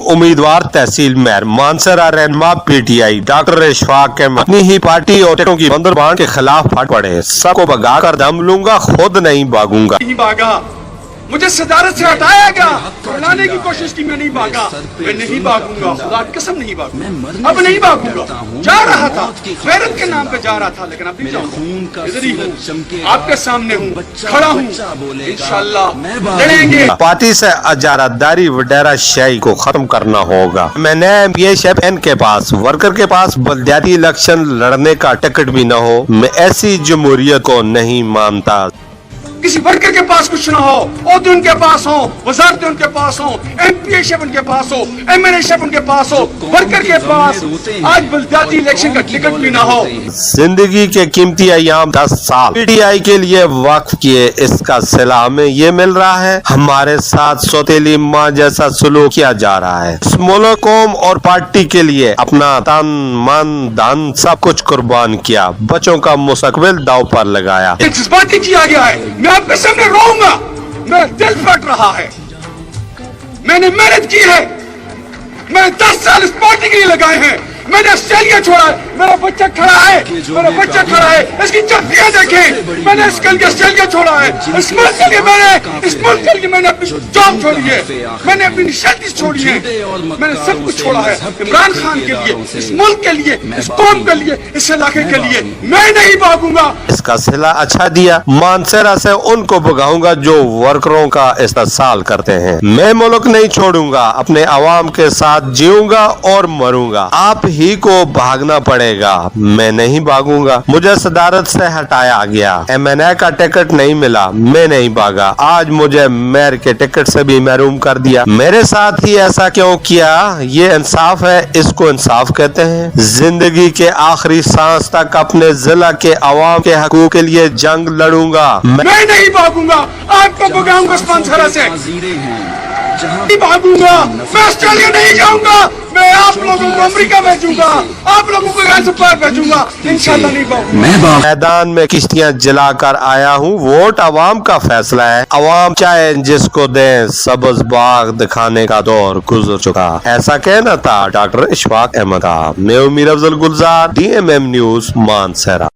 उम्मीदवार तहसील मेयर मानसरा रहनुमा PTI doctor Ishfaq Ahmad अपनी ही पार्टी और टिकटों की बंदरबांट के खिलाफ फट पड़े। सबको भगा कर दम लूंगा, खुद नहीं भागूंगा। नहीं भागा, मुझे सदारत से हटाया गया, फैलाने की कोशिश की, मैं नहीं भागा, मैं नहीं भागूंगा, खुदा की कसम नहीं भागूंगा, अब नहीं भागूंगा। जा रहा था, गैरत के नाम पे जा रहा था, लेकिन अब नहीं जाऊंगा। इधर ही हूँ, आपके सामने हूँ, खड़ा हूँ, इंशाअल्लाह लड़ेंगे। पार्टी से अजारादारी वडेरा शाही को खत्म करना होगा। मैंने ये शेप के पास वर्कर के पास बल्दियाती इलेक्शन लड़ने का टिकट भी न हो, मैं ऐसी जमहूरियत को नहीं मानता। किसी वर्कर के पास कुछ ना हो, ओहदे उनके पास हो, वजारतें उनके पास हो, MPA शेप उनके पास हो, MLA शेप उनके पास हो, वर्कर के पास आज बल्दियाती इलेक्शन का टिकट भी ना हो। जिंदगी के कीमती अयाम 10 साल PTI के लिए वक्फ किए, इसका सिला हमें ये मिल रहा है। हमारे साथ सौतेली माँ जैसा सलूक किया जा रहा है। इस मुल्क, कौम और पार्टी के लिए अपना तन मन धन सब कुछ कुर्बान किया, बच्चों का मुस्तकबिल दाव पर लगाया। जज्बाती किया गया है, मैं आपके सामने रोऊंगा, मेरा दिल फट रहा है, मैंने मेहनत की है, मैंने 10 साल इस पार्टी के लिए लगाए हैं, मैंने ऑस्ट्रेलिया छोड़ा है, मेरा बच्चा खड़ा है, मेरा बच्चा खड़ा है, इसकी चप्पियां देखें, मैंने इसके लिए ऑस्ट्रेलिया छोड़ा है, इस मुल्क के लिए मैंने अपनी जॉब छोड़ी है, मैंने अपनी निशानी छोड़ी है, मैंने सब कुछ छोड़ा है इमरान खान के लिए, इस मुल्क के लिए, इस कौम के लिए, इस इलाके के लिए। मैं नहीं भागूंगा। इसका सिला अच्छा दिया, मानसरा से उनको भगाऊंगा जो वर्करों का इस्तेसाल करते हैं। मैं मुल्क नहीं छोड़ूंगा, अपने अवाम के साथ जीऊंगा और मरूंगा। आप ही को भागना पड़ेगा, मैं नहीं भागूंगा। मुझे सदारत से हटाया गया, MNA का टिकट नहीं मिला, मैं नहीं भागा। आज मुझे मेयर के टिकट से भी महरूम कर दिया। मेरे साथ ही ऐसा क्यों किया? ये इंसाफ है, इसको इंसाफ कहते हैं। जिंदगी के आखिरी सांस तक अपने जिला के अवाम के हकूक के लिए जंग लड़ूंगा। मैं नहीं भागूंगा, आपको भगाऊंगा मानसरा से, नहीं भागूंगा। मैं ऑस्ट्रेलिया नहीं जाऊंगा, मैं आप लोगों को अमेरिका भेजूंगा, आप लोगों को यहाँ से पार भेजूंगा, इंशाल्लाह नहीं भागूंगा। मैदान में किश्तियां जलाकर आया हूँ, वोट अवाम का फैसला है। अवाम चाहे जिसको दें, सब्ज बाग दिखाने का दौर गुजर चुका, ऐसा कहना था डॉक्टर इशफाक अहमद का। मैं उमीर अफजल गुलजार, DMM न्यूज मानसरा।